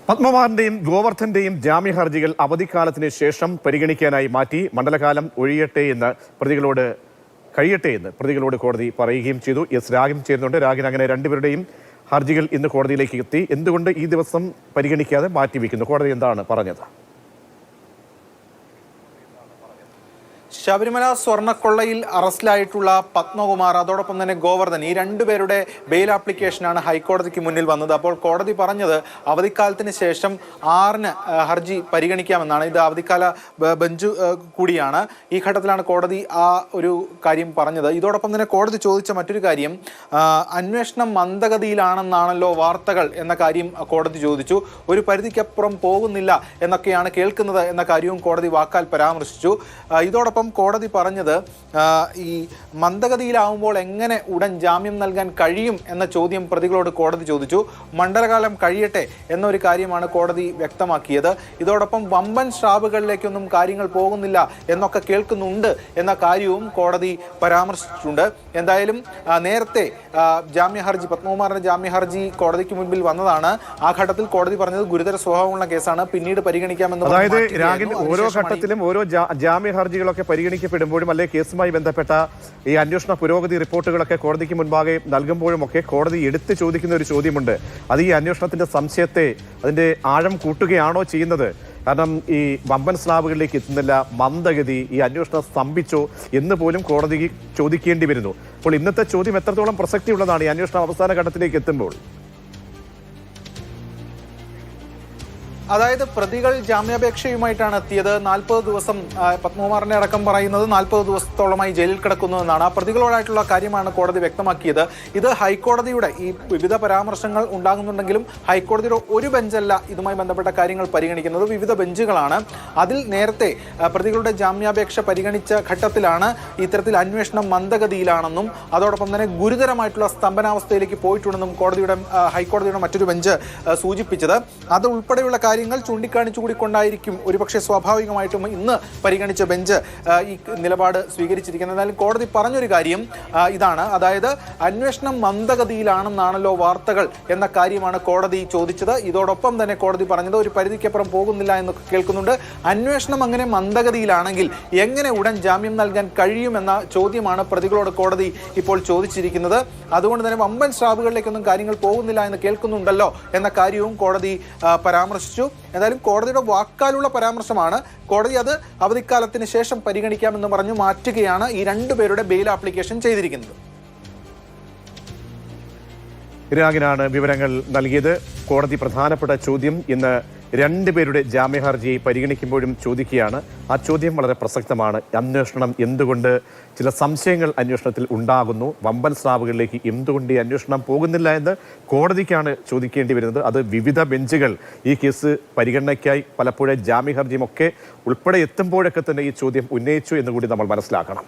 പത്മകുമാറിന്റെയും ഗോവർദ്ധന്റെയും ജാമ്യ ഹർജികൾ അവധിക്കാലത്തിന് ശേഷം പരിഗണിക്കാനായി മാറ്റി. മണ്ഡലകാലം കഴിയട്ടെ എന്ന് പ്രതികളോട് കോടതി പറയുകയും ചെയ്തു. എസ് രാഗിൻ ചേരുന്നുണ്ട്. രാഗിൻ, അങ്ങനെ രണ്ടുപേരുടെയും ഹർജികൾ ഇന്ന് കോടതിയിലേക്ക് എത്തി. എന്തുകൊണ്ട് ഈ ദിവസം പരിഗണിക്കാതെ മാറ്റിവെക്കുന്നു? കോടതി എന്താണ് പറഞ്ഞത്? ശബരിമല സ്വർണ്ണക്കൊള്ളയിൽ അറസ്റ്റിലായിട്ടുള്ള പത്മകുമാർ, അതോടൊപ്പം തന്നെ ഗോവർദ്ധൻ, ഈ രണ്ടുപേരുടെ ബെയിൽ ആപ്ലിക്കേഷനാണ് ഹൈക്കോടതിക്ക് മുന്നിൽ വന്നത്. അപ്പോൾ കോടതി പറഞ്ഞത് അവധിക്കാലത്തിന് ശേഷം 6-ന് ഹർജി പരിഗണിക്കാമെന്നാണ്. ഇത് അവധിക്കാല ബെഞ്ച് കൂടിയാണ്. ഈ ഘട്ടത്തിലാണ് കോടതി ആ ഒരു കാര്യം പറഞ്ഞത്. ഇതോടൊപ്പം തന്നെ കോടതി ചോദിച്ച മറ്റൊരു കാര്യം, അന്വേഷണം മന്ദഗതിയിലാണെന്നാണല്ലോ വാർത്തകൾ എന്ന കാര്യം കോടതി ചോദിച്ചു. ഒരു പരിധിക്കപ്പുറം പോകുന്നില്ല എന്നൊക്കെയാണ് കേൾക്കുന്നത് എന്ന കാര്യവും കോടതി വാക്കാൽ പരാമർശിച്ചു. ഇതോടൊപ്പം കോടതി പറഞ്ഞത്, ഈ മന്ദഗതിയിലാവുമ്പോൾ എങ്ങനെ ഉടൻ ജാമ്യം നൽകാൻ കഴിയും എന്ന ചോദ്യം പ്രതികളോട് കോടതി ചോദിച്ചു. മണ്ഡലകാലം കഴിയട്ടെ എന്നൊരു കാര്യമാണ് കോടതി വ്യക്തമാക്കിയത്. ഇതോടൊപ്പം വമ്പൻ സ്രാവുകളിലേക്കൊന്നും കാര്യങ്ങൾ പോകുന്നില്ല എന്നൊക്കെ കേൾക്കുന്നുണ്ട് എന്ന കാര്യവും കോടതി പരാമർശിച്ചിട്ടുണ്ട്. എന്തായാലും നേരത്തെ പത്മകുമാറിന്റെ ജാമ്യ ഹർജി കോടതിക്ക് മുൻപിൽ വന്നതാണ്. ആ ഘട്ടത്തിൽ കോടതി പറഞ്ഞത് ഗുരുതര സ്വഭാവമുള്ള കേസാണ്, പിന്നീട് പരിഗണിക്കാമെന്ന്. അതായത് ഓരോ ഘട്ടത്തിലും ഓരോ ജാമ്യ ഹർജികളൊക്കെ പരിഗണിക്കപ്പെടുമ്പോഴും അല്ലെ കേസുമായി ബന്ധപ്പെട്ട ഈ അന്വേഷണ പുരോഗതി റിപ്പോർട്ടുകളൊക്കെ കോടതിക്ക് മുൻപാകെ നൽകുമ്പോഴുമൊക്കെ കോടതി എടുത്ത് ചോദിക്കുന്ന ഒരു ചോദ്യമുണ്ട്. അത് ഈ അന്വേഷണത്തിന്റെ സംശയത്തെ, അതിന്റെ ആഴം കൂട്ടുകയാണോ ചെയ്യുന്നത്? കാരണം ഈ വമ്പൻ സ്ലാബുകളിലേക്ക് എത്തുന്നില്ല, മന്ദഗതി, ഈ അന്വേഷണം സ്തംഭിച്ചോ എന്ന് പോലും കോടതി ചോദിക്കേണ്ടി വരുന്നു. അപ്പോൾ ഇന്നത്തെ ചോദ്യം എത്രത്തോളം പ്രസക്തിയുള്ളതാണ് ഈ അന്വേഷണം അവസാന ഘട്ടത്തിലേക്ക് എത്തുമ്പോൾ? അതായത് പ്രതികൾ ജാമ്യാപേക്ഷയുമായിട്ടാണ് എത്തിയത്. 40 ദിവസം, പത്മകുമാറിനെ അടക്കം പറയുന്നത് 40 ദിവസത്തോളമായി ജയിലിൽ കിടക്കുന്നു എന്നാണ്. ആ പ്രതികളോടായിട്ടുള്ള കാര്യമാണ് കോടതി വ്യക്തമാക്കിയത്. ഇത് ഹൈക്കോടതിയുടെ ഈ വിവിധ പരാമർശങ്ങൾ ഉണ്ടാകുന്നുണ്ടെങ്കിലും ഹൈക്കോടതിയുടെ ഒരു ബെഞ്ചല്ല ഇതുമായി ബന്ധപ്പെട്ട കാര്യങ്ങൾ പരിഗണിക്കുന്നത്, വിവിധ ബെഞ്ചുകളാണ്. അതിൽ നേരത്തെ പ്രതികളുടെ ജാമ്യാപേക്ഷ പരിഗണിച്ച ഘട്ടത്തിലാണ് ഇത്തരത്തിൽ അന്വേഷണം മന്ദഗതിയിലാണെന്നും അതോടൊപ്പം തന്നെ ഗുരുതരമായിട്ടുള്ള സ്തംഭനാവസ്ഥയിലേക്ക് പോയിട്ടുണ്ടെന്നും ഹൈക്കോടതിയുടെ മറ്റൊരു ബെഞ്ച് സൂചിപ്പിച്ചത്. അത് ഉൾപ്പെടെയുള്ള കാര്യങ്ങൾ ചൂണ്ടിക്കാണിച്ചുകൂടി കൊണ്ടായിരിക്കും ഒരുപക്ഷെ സ്വാഭാവികമായിട്ടും ഇന്ന് പരിഗണിച്ച ബെഞ്ച് ഈ നിലപാട് സ്വീകരിച്ചിരിക്കുന്നത്. എന്നാലും കോടതി പറഞ്ഞൊരു കാര്യം ഇതാണ്, അതായത് അന്വേഷണം മന്ദഗതിയിലാണെന്നാണല്ലോ വാർത്തകൾ എന്ന കാര്യമാണ് കോടതി ചോദിച്ചത്. ഇതോടൊപ്പം തന്നെ കോടതി പറഞ്ഞത് ഒരു പരിധിക്കപ്പുറം പോകുന്നില്ല എന്ന് കേൾക്കുന്നുണ്ട്. അന്വേഷണം അങ്ങനെ മന്ദഗതിയിലാണെങ്കിൽ എങ്ങനെ ഉടൻ ജാമ്യം നൽകാൻ കഴിയുമെന്ന ചോദ്യമാണ് പ്രതികളോട് കോടതി ഇപ്പോൾ ചോദിച്ചിരിക്കുന്നത്. അതുകൊണ്ട് തന്നെ വമ്പൻ സ്രാവുകളിലേക്കൊന്നും കാര്യങ്ങൾ പോകുന്നില്ല എന്ന് കേൾക്കുന്നുണ്ടല്ലോ എന്ന കാര്യവും കോടതി പരാമർശിച്ചു. എന്തായാലും കോടതിയുടെ വാക്കാലുള്ള പരാമർശമാണ്. കോടതി അത് അവധിക്കാലത്തിന് ശേഷം പരിഗണിക്കാമെന്ന് പറഞ്ഞു മാറ്റുകയാണ് ഈ രണ്ടുപേരുടെ ബെയിൽ ആപ്ലിക്കേഷൻ ചെയ്തിരിക്കുന്നത്. രാഗിനാണ് വിവരങ്ങൾ നൽകിയത്. കോടതി പ്രധാനപ്പെട്ട ചോദ്യം ഇന്ന് രണ്ടുപേരുടെ ജാമ്യ ഹർജി പരിഗണിക്കുമ്പോഴും ചോദിക്കുകയാണ്. ആ ചോദ്യം വളരെ പ്രസക്തമാണ്. അന്വേഷണം എന്തുകൊണ്ട്, ചില സംശയങ്ങൾ അന്വേഷണത്തിൽ ഉണ്ടാകുന്നു, വമ്പൻ സ്രാവുകളിലേക്ക് എന്തുകൊണ്ട് ഈ അന്വേഷണം പോകുന്നില്ല എന്ന് കോടതിക്കാണ് ചോദിക്കേണ്ടി വരുന്നത്. അത് വിവിധ ബെഞ്ചുകൾ ഈ കേസ് പരിഗണനയ്ക്കായി പലപ്പോഴും ജാമ്യ ഹർജിയും ഒക്കെ ഉൾപ്പെടെ എത്തുമ്പോഴൊക്കെ തന്നെ ഈ ചോദ്യം ഉന്നയിച്ചു എന്നുകൂടി നമ്മൾ മനസ്സിലാക്കണം.